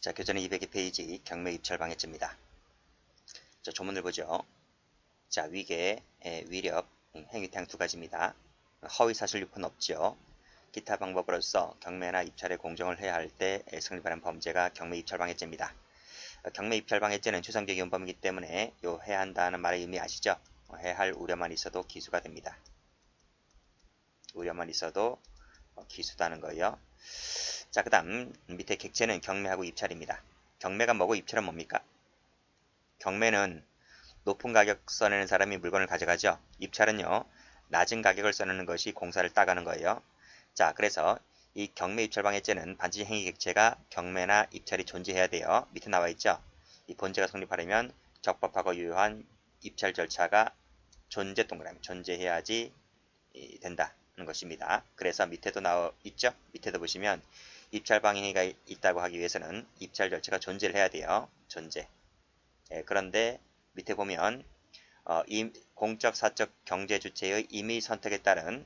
자, 교재는 202페이지 경매 입찰 방해죄입니다. 자, 조문을 보죠. 자, 위계, 위력, 행위태양 두 가지입니다. 허위 사실 유포는 없죠. 기타 방법으로서 경매나 입찰에 공정을 해야 할 때 성립하는 범죄가 경매 입찰 방해죄입니다. 경매 입찰 방해죄는 추상적 위헌범이기 때문에 해야 한다는 말의 의미 아시죠? 해야 할 우려만 있어도 기수가 됩니다. 우려만 있어도 기수다는 거예요. 자, 그 다음 밑에 객체는 경매하고 입찰입니다. 경매가 뭐고 입찰은 뭡니까? 경매는 높은 가격 써내는 사람이 물건을 가져가죠. 입찰은요, 낮은 가격을 써내는 것이 공사를 따가는 거예요. 자, 그래서 이 경매 입찰 방해죄는 반드시 행위 객체가 경매나 입찰이 존재해야 돼요. 밑에 나와 있죠. 이 본죄가 성립하려면 적법하고 유효한 입찰 절차가 존재해야지 된다는 것입니다. 그래서 밑에도 나와 있죠. 밑에도 보시면 입찰 방해가 있다고 하기 위해서는 입찰 절차가 존재를 해야 돼요. 존재. 그런데 밑에 보면 공적, 사적, 경제 주체의 임의 선택에 따른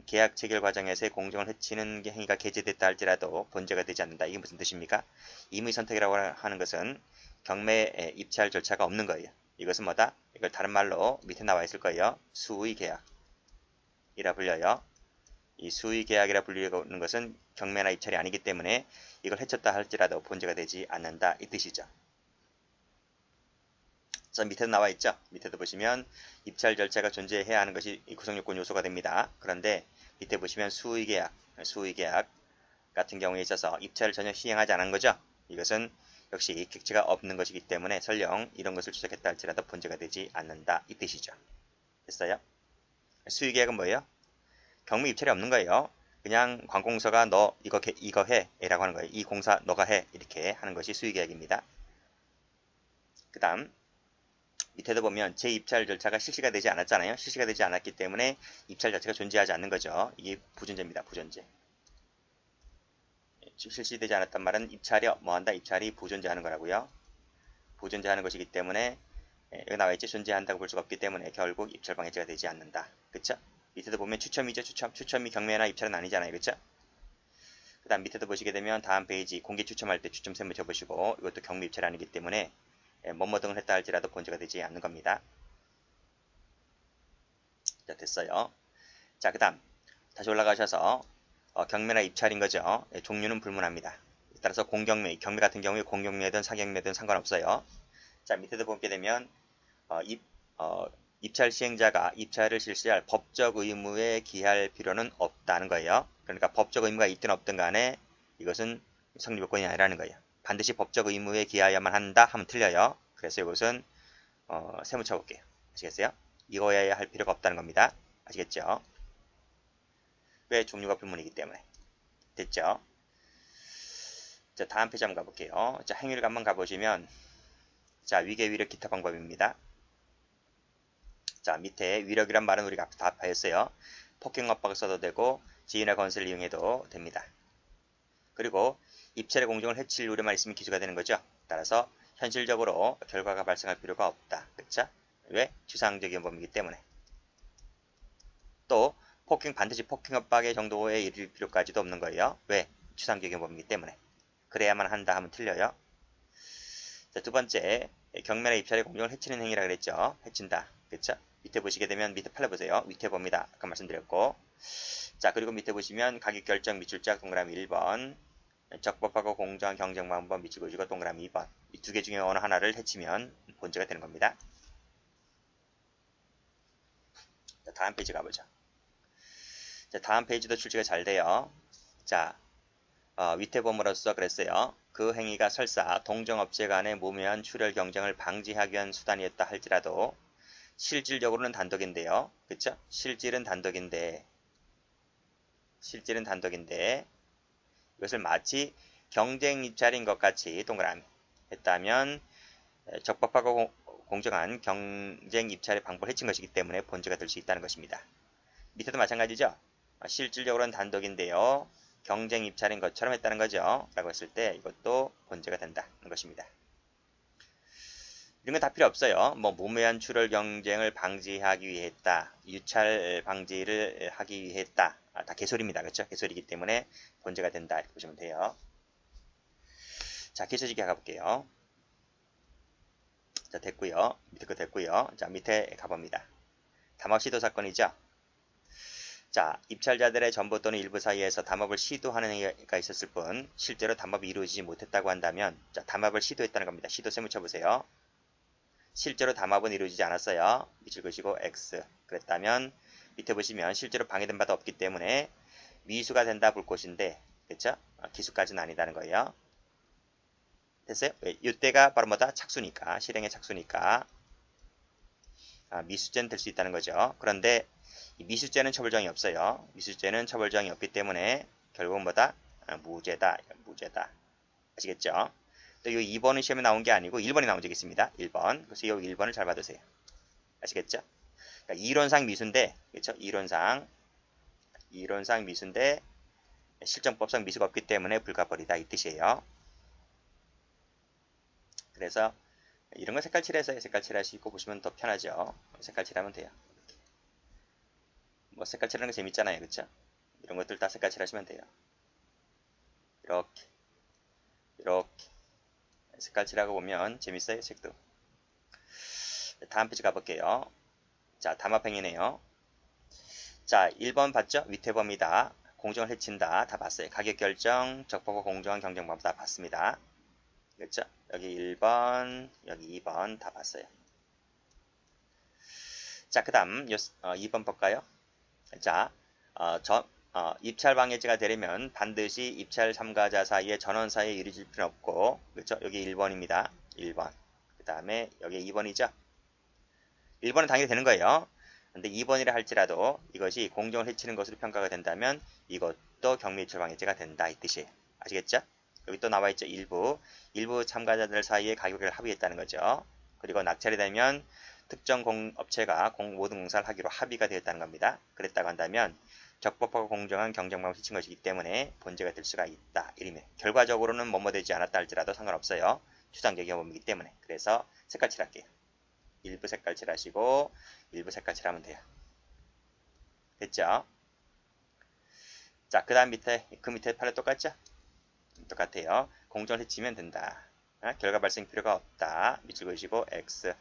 계약 체결 과정에서의 공정을 해치는 행위가 게재됐다 할지라도 본죄가 되지 않는다. 이게 무슨 뜻입니까? 임의 선택이라고 하는 것은 경매 입찰 절차가 없는 거예요. 이것은 뭐다? 이걸 다른 말로 밑에 나와 있을 거예요. 수의 계약이라 불려요. 이 수의 계약이라 불리는 것은 경매나 입찰이 아니기 때문에 이걸 해쳤다 할지라도 본죄가 되지 않는다. 이 뜻이죠. 자, 밑에도 나와 있죠. 밑에도 보시면 입찰 절차가 존재해야 하는 것이 구성요건 요소가 됩니다. 그런데 밑에 보시면 수의 계약 같은 경우에 있어서 입찰을 전혀 시행하지 않은 거죠. 이것은 역시 객체가 없는 것이기 때문에 설령 이런 것을 추적했다 할지라도 본죄가 되지 않는다. 이 뜻이죠. 됐어요? 수의 계약은 뭐예요? 경매 입찰이 없는 거예요. 그냥 관공서가 너 이거 해 라고 하는 거예요. 이 공사 너가 해 이렇게 하는 것이 수의 계약입니다. 그 다음 밑에도 보면 재입찰 절차가 실시가 되지 않았잖아요. 실시가 되지 않았기 때문에 입찰 자체가 존재하지 않는 거죠. 이게 부존재입니다. 부존재. 실시되지 않았단 말은 입찰이 뭐한다? 입찰이 부존재하는 거라고요. 부존재하는 것이기 때문에 여기 나와 있지 존재한다고 볼 수가 없기 때문에 결국 입찰 방해죄가 되지 않는다. 그쵸? 밑에도 보면 추첨이죠. 추첨이 경매나 입찰은 아니잖아요. 그쵸? 그 다음 밑에도 보시게 되면 다음 페이지 공개 추첨할 때 추첨 세무 쳐보시고 이것도 경매 입찰이 아니기 때문에 뭐뭐 등을 했다 할지라도 본죄가 되지 않는 겁니다. 자, 됐어요. 자, 그 다음 다시 올라가셔서 경매나 입찰인 거죠. 종류는 불문합니다. 따라서 공경매, 경매 같은 경우에 공경매든 사경매든 상관없어요. 자, 밑에도 보게 되면 입찰 시행자가 입찰을 실시할 법적 의무에 기할 필요는 없다는 거예요. 그러니까 법적 의무가 있든 없든 간에 이것은 성립요건이 아니라는 거예요. 반드시 법적 의무에 기하여야만 한다 하면 틀려요. 그래서 이것은 세무 쳐볼게요. 아시겠어요? 이거여야 할 필요가 없다는 겁니다. 아시겠죠? 왜? 종류가 불문이기 때문에. 됐죠? 자, 다음 페이지 한번 가볼게요. 자, 행위를 한번 가보시면 자, 위계, 위력, 기타 방법입니다. 자, 밑에 위력이란 말은 우리가 다 배웠어요. 폭행 압박을 써도 되고 지위나 건설을 이용해도 됩니다. 그리고 입찰의 공정을 해칠 우려만 있으면 기수가 되는 거죠. 따라서 현실적으로 결과가 발생할 필요가 없다. 그렇죠? 왜? 추상적 위헌범이기 때문에. 또 반드시 폭행 압박의 정도에 이를 필요까지도 없는 거예요. 왜? 추상적 위헌범이기 때문에. 그래야만 한다 하면 틀려요. 자, 두 번째, 경매나 입찰의 공정을 해치는 행위라 그랬죠. 해친다. 그렇죠? 밑에 보시게 되면 밑에 팔로 보세요. 밑에 봅니다. 아까 말씀드렸고. 자, 그리고 밑에 보시면 가격 결정 미출자 동그라미 1번, 적법하고 공정한 경쟁 방법 미치고주고 동그라미 2번. 이 두 개 중에 어느 하나를 해치면 본죄가 되는 겁니다. 자, 다음 페이지 가보죠. 자, 다음 페이지도 출제가 잘 돼요. 자, 밑에 봄으로써 그랬어요. 그 행위가 설사 동종업체 간의 무모한 출혈 경쟁을 방지하기 위한 수단이었다 할지라도 실질적으로는 단독인데요. 그쵸? 실질은 단독인데 이것을 마치 경쟁 입찰인 것 같이 동그라미 했다면 적법하고 공정한 경쟁 입찰의 방법을 해친 것이기 때문에 본죄가 될 수 있다는 것입니다. 밑에도 마찬가지죠. 실질적으로는 단독인데요. 경쟁 입찰인 것처럼 했다는 거죠. 라고 했을 때 이것도 본죄가 된다는 것입니다. 이런 건 다 필요 없어요. 뭐 무모한 출혈 경쟁을 방지하기 위해 했다. 유찰 방지를 하기 위해 했다. 다 개소리입니다. 그렇죠? 개소리이기 때문에 본죄가 된다. 이렇게 보시면 돼요. 자, 기초지기 가볼게요. 자, 됐고요. 밑에 거 됐고요. 자, 밑에 가봅니다. 담합 시도 사건이죠. 자, 입찰자들의 전부 또는 일부 사이에서 담합을 시도하는 행위가 있었을 뿐 실제로 담합이 이루어지지 못했다고 한다면, 자, 담합을 시도했다는 겁니다. 시도 셈을 쳐보세요. 실제로 담합은 이루어지지 않았어요. 밑줄 그시고 X. 그랬다면 밑에 보시면 실제로 방해된 바도 없기 때문에 미수가 된다 볼 것인데, 그쵸? 기수까지는 아니다는 거예요. 됐어요? 이때가 바로 뭐다? 착수니까, 실행의 착수니까 미수죄는 될 수 있다는 거죠. 그런데 이 미수죄는 처벌정이 없어요. 미수죄는 처벌정이 없기 때문에 결국은 뭐다? 무죄다. 무죄다. 아시겠죠? 또 이 2번은 시험에 나온 게 아니고 1번이 나온 적이 있습니다. 1번. 그래서 이 1번을 잘 받으세요. 아시겠죠? 그러니까 이론상 미수인데, 그렇죠? 이론상 미수인데 실정법상 미수가 없기 때문에 불가벌이다 이 뜻이에요. 그래서 이런 거 색깔 칠해서 색깔 칠하시고 보시면 더 편하죠. 색깔 칠하면 돼요. 뭐 색깔 칠하는 거 재밌잖아요. 그렇죠? 이런 것들 다 색깔 칠하시면 돼요. 이렇게 색깔 칠하고 보면 재밌어요. 색도. 다음 페이지 가볼게요. 자, 담합행위네요. 자, 1번 봤죠? 위태범이다. 공정을 해친다. 다 봤어요. 가격결정, 적법과 공정한 경쟁법 다 봤습니다. 그렇죠? 여기 1번, 여기 2번 다 봤어요. 자, 그 다음 2번 볼까요? 자, 입찰 방해죄가 되려면 반드시 입찰 참가자 사이에 전원 사이에 이루어질 필요는 없고, 그렇죠? 여기 1번입니다. 1번. 그 다음에 여기 2번이죠? 1번은 당연히 되는 거예요. 근데 2번이라 할지라도 이것이 공정을 해치는 것으로 평가가 된다면 이것도 경미 입찰 방해죄가 된다 이 뜻이에요. 아시겠죠? 여기 또 나와 있죠. 일부 참가자들 사이에 가격을 합의했다는 거죠. 그리고 낙찰이 되면 특정 업체가 모든 공사를 하기로 합의가 되었다는 겁니다. 그랬다고 한다면 적법하고 공정한 경쟁방법을 해친 것이기 때문에 본죄가 될 수가 있다. 이름에 결과적으로는 뭐뭐 되지 않았다 할지라도 상관없어요. 추상적 경험이기 때문에. 그래서 색깔 칠할게요. 일부 색깔 칠하시고 일부 색깔 칠하면 돼요. 됐죠? 자, 그 다음 밑에 그 밑에 팔에 똑같죠? 똑같아요. 공정을 해치면 된다. 결과 발생 필요가 없다. 밑줄 그으시고 X.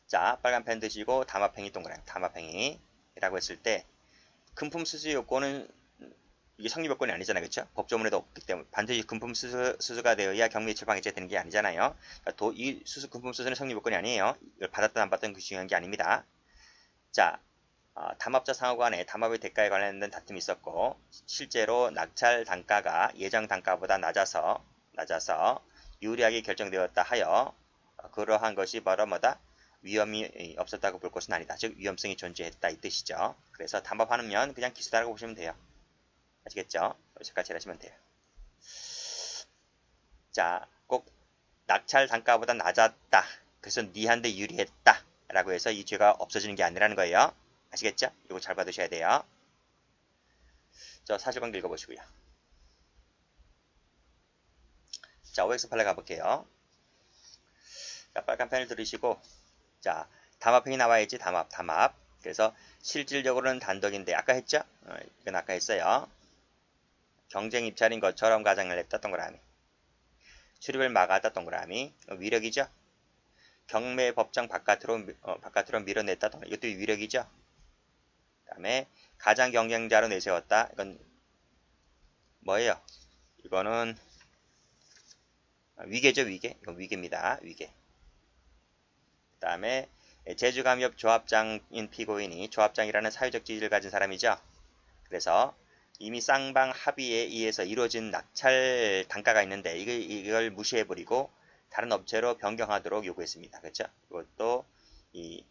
자, 빨간 펜 드시고 담합행위 동그라미. 담합행위라고 했을 때 금품 수수 요건은 이게 성립 요건이 아니잖아요. 그렇죠? 법조문에도 없기 때문에 반드시 금품 수수가 되어야 경미 입찰 방해죄 되는 게 아니잖아요. 그러니까 이 금품 수수는 성립 요건이 아니에요. 이걸 받았든 안 받든 그 중요한 게 아닙니다. 자, 담합자 상호 간에 담합의 대가에 관련된 다툼이 있었고 실제로 낙찰 단가가 예정 단가보다 낮아서 유리하게 결정되었다 하여 그러한 것이 바로 뭐다? 위험이 없었다고 볼 것은 아니다. 즉 위험성이 존재했다 이 뜻이죠. 그래서 담합하면 그냥 기수다라고 보시면 돼요. 아시겠죠? 색깔 칠하시면 돼요. 자, 꼭 낙찰 단가보다 낮았다. 그래서 니한테 유리했다. 라고 해서 이 죄가 없어지는 게 아니라는 거예요. 아시겠죠? 이거 잘 받으셔야 돼요. 저 사실관계 읽어보시고요. 자, OX 판례 가볼게요. 자, 빨간 펜을 들으시고 자, 담합행위 나와야지. 담합. 그래서 실질적으로는 단독인데 아까 했죠? 이건 아까 했어요. 경쟁 입찰인 것처럼 가정을 냈다 동그라미. 출입을 막았다 동그라미. 위력이죠? 경매 법정 바깥으로 밀어냈다 동그라미. 이것도 위력이죠? 그 다음에 가장 경쟁자로 내세웠다. 이건 뭐예요? 이거는 위계죠, 위계. 이건 위계입니다. 위계. 그 다음에 제주감협 조합장인 피고인이 조합장이라는 사회적 지위를 가진 사람이죠. 그래서 이미 쌍방 합의에 의해서 이루어진 낙찰 단가가 있는데 이걸 무시해버리고 다른 업체로 변경하도록 요구했습니다. 그렇죠? 이것도 이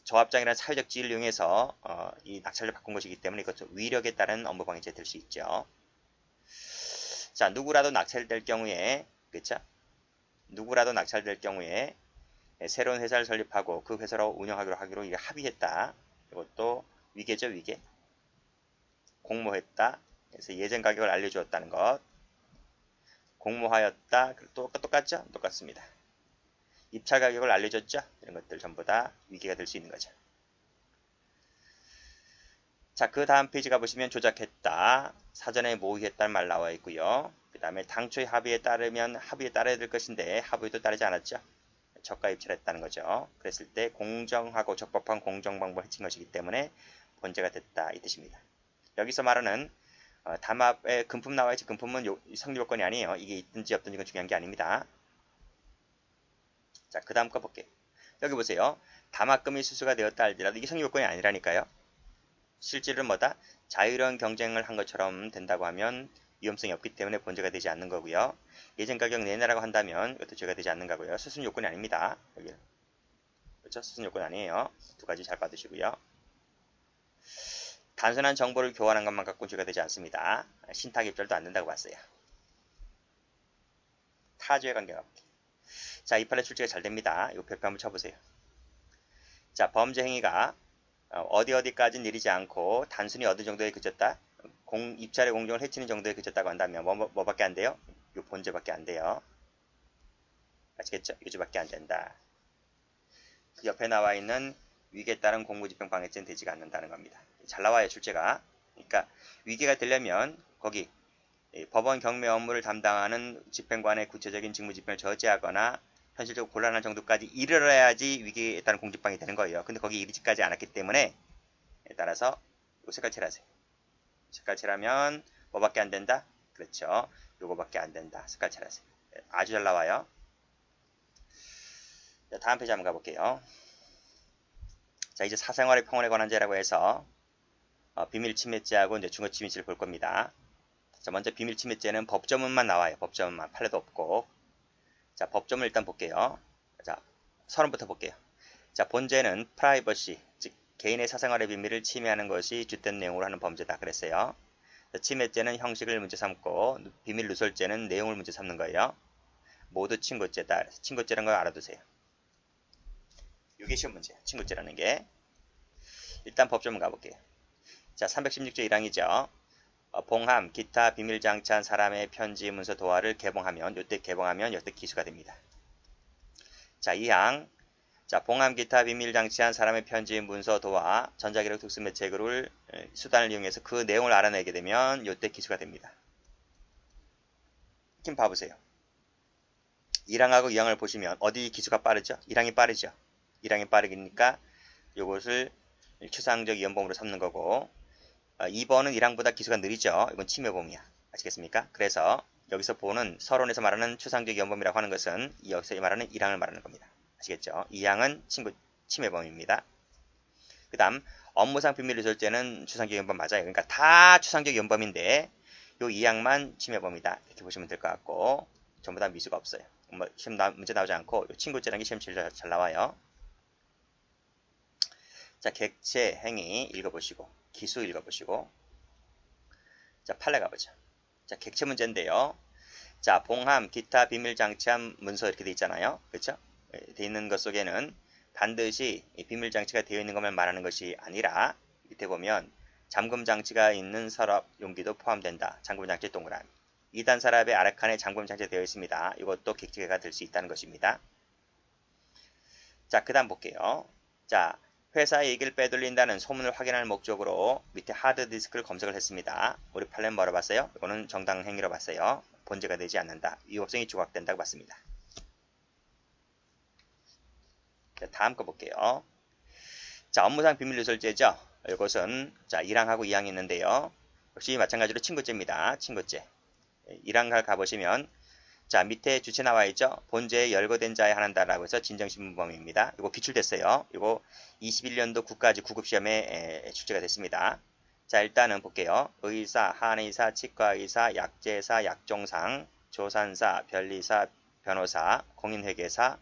조합장이라는 사회적 지위를 이용해서 이 낙찰을 바꾼 것이기 때문에 이것도 위력에 따른 업무방해죄 될 수 있죠. 자, 누구라도 낙찰될 경우에, 그렇죠? 누구라도 낙찰될 경우에 새로운 회사를 설립하고 그 회사로 운영하기로 합의했다. 이것도 위계죠, 위계. 공모했다. 그래서 예전 가격을 알려주었다는 것. 공모하였다. 똑같죠? 똑같습니다. 입찰 가격을 알려줬죠? 이런 것들 전부 다 위계가 될 수 있는 거죠. 자, 그 다음 페이지 가보시면 조작했다. 사전에 모의했다는 말 나와 있고요. 그 다음에 당초의 합의에 따르면 합의에 따라야 될 것인데 합의도 따르지 않았죠. 적과 입찰을 했다는 거죠. 그랬을 때 공정하고 적법한 공정방법을 해친 것이기 때문에 본죄가 됐다 이 뜻입니다. 여기서 말하는 담합에 금품 나와야지. 금품은 성립요건이 아니에요. 이게 있든지 없든지 건 중요한 게 아닙니다. 자, 그 다음 거 볼게요. 여기 보세요. 담합금이 수수가 되었다 할지라도 이게 성립요건이 아니라니까요. 실질은 뭐다? 자유로운 경쟁을 한 것처럼 된다고 하면 위험성이 없기 때문에 본죄가 되지 않는 거고요. 예전 가격 내놔라고 한다면 이것도 죄가 되지 않는 거고요. 수순 요건이 아닙니다. 여기 그렇죠? 수순 요건 아니에요. 두 가지 잘 받으시고요. 단순한 정보를 교환한 것만 갖고 죄가 되지 않습니다. 신탁 입찰도 안 된다고 봤어요. 타주의 관계가 없기. 자, 이 판례 출제가 잘 됩니다. 이 별표 한번 쳐보세요. 자, 범죄 행위가 어디까지는 이르지 않고 단순히 어느 정도에 그쳤다. 입찰의 공정을 해치는 정도에 그쳤다고 한다면 뭐밖에 안 돼요? 이 본죄밖에 안 돼요. 아시겠죠? 이 죄밖에 안 된다. 그 옆에 나와 있는 위계에 따른 공무집행 방해죄는 되지가 않는다는 겁니다. 잘 나와요, 출제가. 그러니까 위계가 되려면 거기 법원 경매 업무를 담당하는 집행관의 구체적인 직무집행을 저지하거나 현실적으로 곤란한 정도까지 이르러야지 위계에 따른 공집행이 되는 거예요. 근데 거기 이르지까지 않았기 때문에 따라서 색깔칠을 하세요. 색깔칠하면 뭐밖에 안 된다? 그렇죠. 요거밖에 안 된다. 색깔칠을 하세요. 아주 잘 나와요. 자, 다음 페이지 한번 가볼게요. 자, 이제 사생활의 평온에 관한 죄라고 해서 비밀 침해죄하고 이제 중거 침해죄를 볼 겁니다. 자, 먼저 비밀 침해죄는 법조문만 나와요. 법조문만. 판례도 없고. 자, 법조문 일단 볼게요. 자, 서론부터 볼게요. 자, 본죄는 프라이버시, 즉 개인의 사생활의 비밀을 침해하는 것이 주된 내용으로 하는 범죄다 그랬어요. 자, 침해죄는 형식을 문제 삼고 비밀 누설죄는 내용을 문제 삼는 거예요. 모두 친고죄다. 친고죄라는 걸 알아두세요. 이게 시험 문제예요. 친고죄라는 게. 일단 법조문 가볼게요. 자, 316조 1항이죠. 봉함, 기타 비밀 장치한 사람의 편지, 문서, 도화를 개봉하면, 요때 개봉하면 요때 기수가 됩니다. 자, 2항. 자, 봉함, 기타 비밀 장치한 사람의 편지, 문서, 도화, 전자기록, 특수매체를 수단을 이용해서 그 내용을 알아내게 되면 요때 기수가 됩니다. 지금 봐보세요. 1항하고 2항을 보시면 어디 기수가 빠르죠? 1항이 빠르죠. 1항이 빠르니까 요것을 추상적 위헌범으로 삼는 거고 2번은 1항보다 기수가 느리죠. 이건 침해범이야. 아시겠습니까? 그래서 여기서 보는 서론에서 말하는 추상적 위헌범이라고 하는 것은 여기서 말하는 1항을 말하는 겁니다. 아시겠죠? 2항은 침해범입니다. 그 다음 업무상 비밀누설죄는 추상적 위헌범 맞아요. 그러니까 다 추상적 위헌범인데 요 2항만 침해범이다. 이렇게 보시면 될 것 같고 전부 다 미수가 없어요. 시험 문제 나오지 않고 요 친고죄라는 게 시험 잘 나와요. 자, 객체 행위 읽어보시고 기수 읽어보시고 자, 판례 가보죠. 자, 객체 문제인데요. 자, 봉함, 기타 비밀 장치한 문서 이렇게 돼 있잖아요. 그렇죠? 돼 있는 것 속에는 반드시 비밀 장치가 되어 있는 것만 말하는 것이 아니라 밑에 보면 잠금 장치가 있는 서랍 용기도 포함된다. 잠금 장치 동그라미. 2단 서랍의 아래칸에 잠금 장치가 되어 있습니다. 이것도 객체가 될 수 있다는 것입니다. 자, 그 다음 볼게요. 자, 회사의 이익을 빼돌린다는 소문을 확인할 목적으로 밑에 하드디스크를 검색을 했습니다. 우리 판례는 뭐로 봤어요? 이거는 정당 행위로 봤어요. 본죄가 되지 않는다. 위법성이 조각된다고 봤습니다. 자, 다음 거 볼게요. 자, 업무상 비밀누설죄죠. 이것은 자 1항하고 2항이 있는데요. 역시 마찬가지로 친고죄입니다. 친고죄. 1항 가보시면 자, 밑에 주체 나와 있죠. 본죄에 열거된 자에 한한다라고 해서 진정신문범입니다. 이거 기출됐어요. 이거 21년도 국가직 구급시험에 출제가 됐습니다. 자, 일단은 볼게요. 의사, 한의사, 치과의사, 약제사, 약종상, 조산사, 변리사, 변호사, 공인회계사,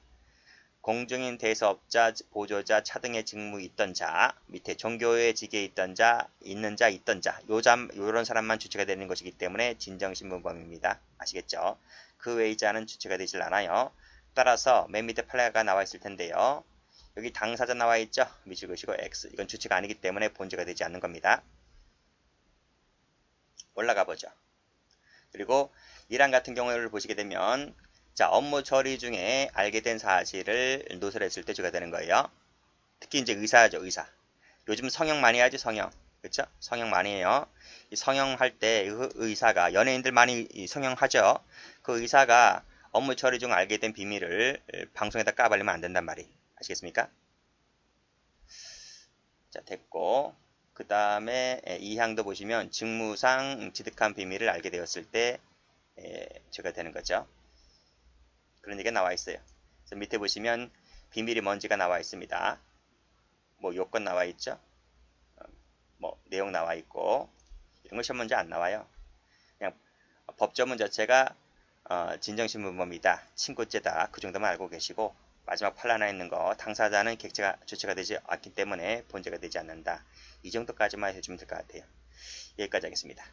공중인 대사업자, 보조자, 차등의 직무 있던 자, 밑에 종교의 직에 있던 자, 있는 자, 있던 자, 요런 사람만 주체가 되는 것이기 때문에 진정신문범입니다. 아시겠죠? 그 외의 자는 주체가 되질 않아요. 따라서 맨 밑에 판례가 나와 있을 텐데요. 여기 당사자 나와 있죠? 미주것이고 X. 이건 주체가 아니기 때문에 본죄가 되지 않는 겁니다. 올라가 보죠. 그리고 1항 같은 경우를 보시게 되면 자, 업무 처리 중에 알게 된 사실을 누설했을 때 죄가 되는 거예요. 특히 이제 의사죠, 의사. 요즘 성형 많이 하지, 성형. 그렇죠? 성형 많이 해요. 이 성형할 때 의사가 연예인들 많이 성형하죠. 그 의사가 업무 처리 중 알게 된 비밀을 방송에다 까발리면 안 된단 말이 아시겠습니까? 자, 됐고 그 다음에 이 항도 보시면 직무상 취득한 비밀을 알게 되었을 때 제가 되는 거죠. 그런 얘기가 나와 있어요. 그래서 밑에 보시면 비밀이 뭔지가 나와 있습니다. 뭐 요건 나와 있죠. 뭐 내용 나와 있고 이런 거 시험 문제 안 나와요. 그냥 법조문 자체가 진정신문범이다, 친고죄다 그 정도만 알고 계시고 마지막 판례 있는 거 당사자는 객체가 주체가 되지 않기 때문에 본죄가 되지 않는다. 이 정도까지만 해주면 될 것 같아요. 여기까지 하겠습니다.